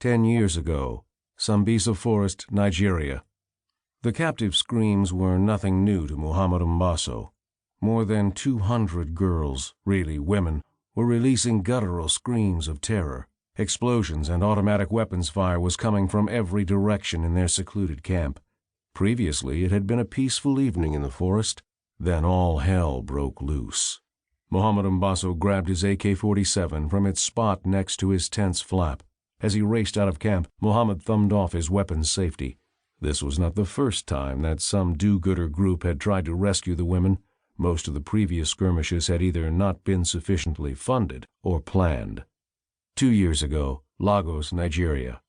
10 years ago, Sambisa Forest, Nigeria. The captive screams were nothing new to Muhammad Mbaso. More than 200 girls, really women, were releasing guttural screams of terror. Explosions and automatic weapons fire was coming from every direction in their secluded camp. Previously, it had been a peaceful evening in the forest. Then all hell broke loose. Muhammad Mbaso grabbed his AK-47 from its spot next to his tent's flap. As he raced out of camp, Muhammad thumbed off his weapon's safety. This was not the first time that some do-gooder group had tried to rescue the women. Most of the previous skirmishes had either not been sufficiently funded or planned. 2 years ago, Lagos, Nigeria.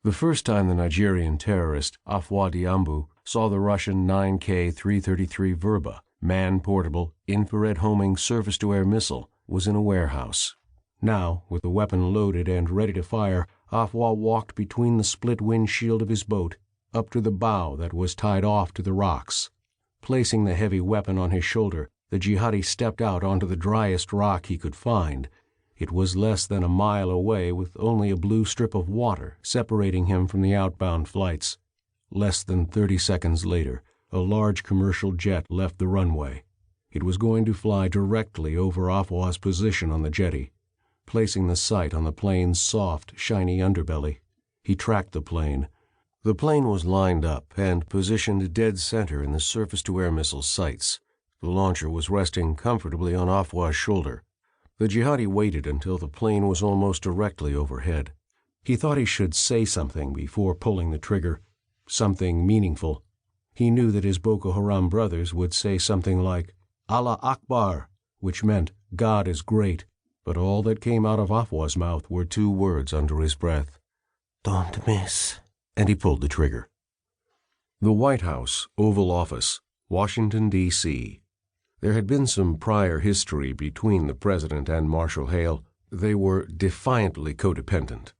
The first time the Nigerian terrorist Afua Diambu saw the Russian 9K-333 Verba, man-portable, infrared-homing surface-to-air missile, was in a warehouse. Now, with the weapon loaded and ready to fire, Afua walked between the split windshield of his boat up to the bow that was tied off to the rocks. Placing the heavy weapon on his shoulder, the jihadi stepped out onto the driest rock he could find. It was less than a mile away, with only a blue strip of water separating him from the outbound flights. Less than 30 seconds later, a large commercial jet left the runway. It was going to fly directly over Afua's position on the jetty. Placing the sight on the plane's soft, shiny underbelly, he tracked the plane. The plane was lined up and positioned dead center in the surface-to-air missile sights. The launcher was resting comfortably on Afua's shoulder. The jihadi waited until the plane was almost directly overhead. He thought he should say something before pulling the trigger, something meaningful. He knew that his Boko Haram brothers would say something like, Allah Akbar, which meant God is great, but all that came out of Afua's mouth were 2 words under his breath. Don't miss. And he pulled the trigger. The White House, Oval Office, Washington, D.C. There had been some prior history between the president and Marshal Hail. They were defiantly codependent.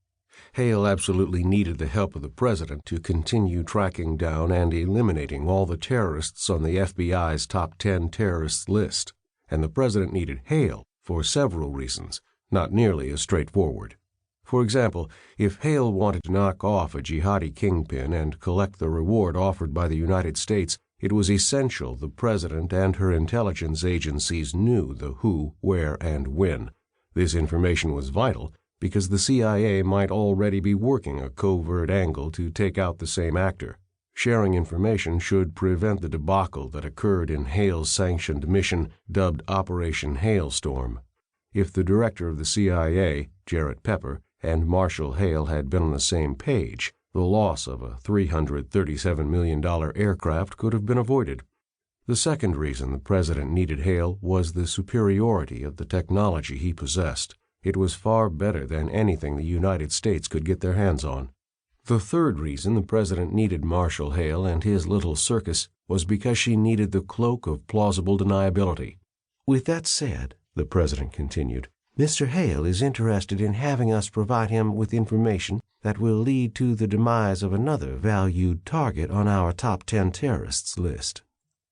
Hail absolutely needed the help of the president to continue tracking down and eliminating all the terrorists on the FBI's top 10 terrorists list, and the president needed Hail for several reasons, not nearly as straightforward. For example, if Hail wanted to knock off a jihadi kingpin and collect the reward offered by the United States, it was essential the president and her intelligence agencies knew the who, where, and when. This information was vital because the CIA might already be working a covert angle to take out the same actor. Sharing information should prevent the debacle that occurred in Hail's sanctioned mission dubbed Operation Hailstorm. If the director of the CIA, Jarrett Pepper, and Marshal Hail had been on the same page, the loss of a $337 million aircraft could have been avoided. The second reason the president needed Hail was the superiority of the technology he possessed. It was far better than anything the United States could get their hands on. The third reason the president needed Marshal Hail and his little circus was because she needed the cloak of plausible deniability. With that said, the president continued, Mr. Hail is interested in having us provide him with information that will lead to the demise of another valued target on our top 10 terrorists list.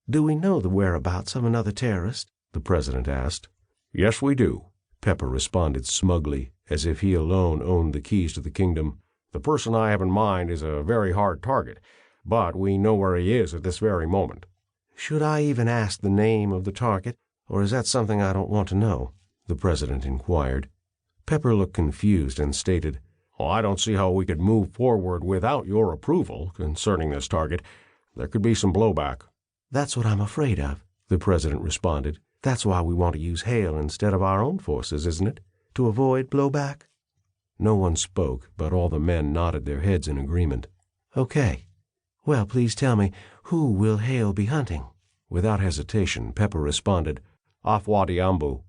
Do we know the whereabouts of another terrorist? The president asked. Yes, we do, Pepper responded smugly, as if he alone owned the keys to the kingdom. The person I have in mind is a very hard target, but we know where he is at this very moment. Should I even ask the name of the target, or is that something I don't want to know? The president inquired. Pepper looked confused and stated, I don't see how we could move forward without your approval concerning this target. There could be some blowback. That's what I'm afraid of, the president responded. That's why we want to use Hail instead of our own forces, isn't it? To avoid blowback? No one spoke, but all the men nodded their heads in agreement. Okay. Well, please tell me, who will Hail be hunting? Without hesitation, Pepper responded, Afua Diambu.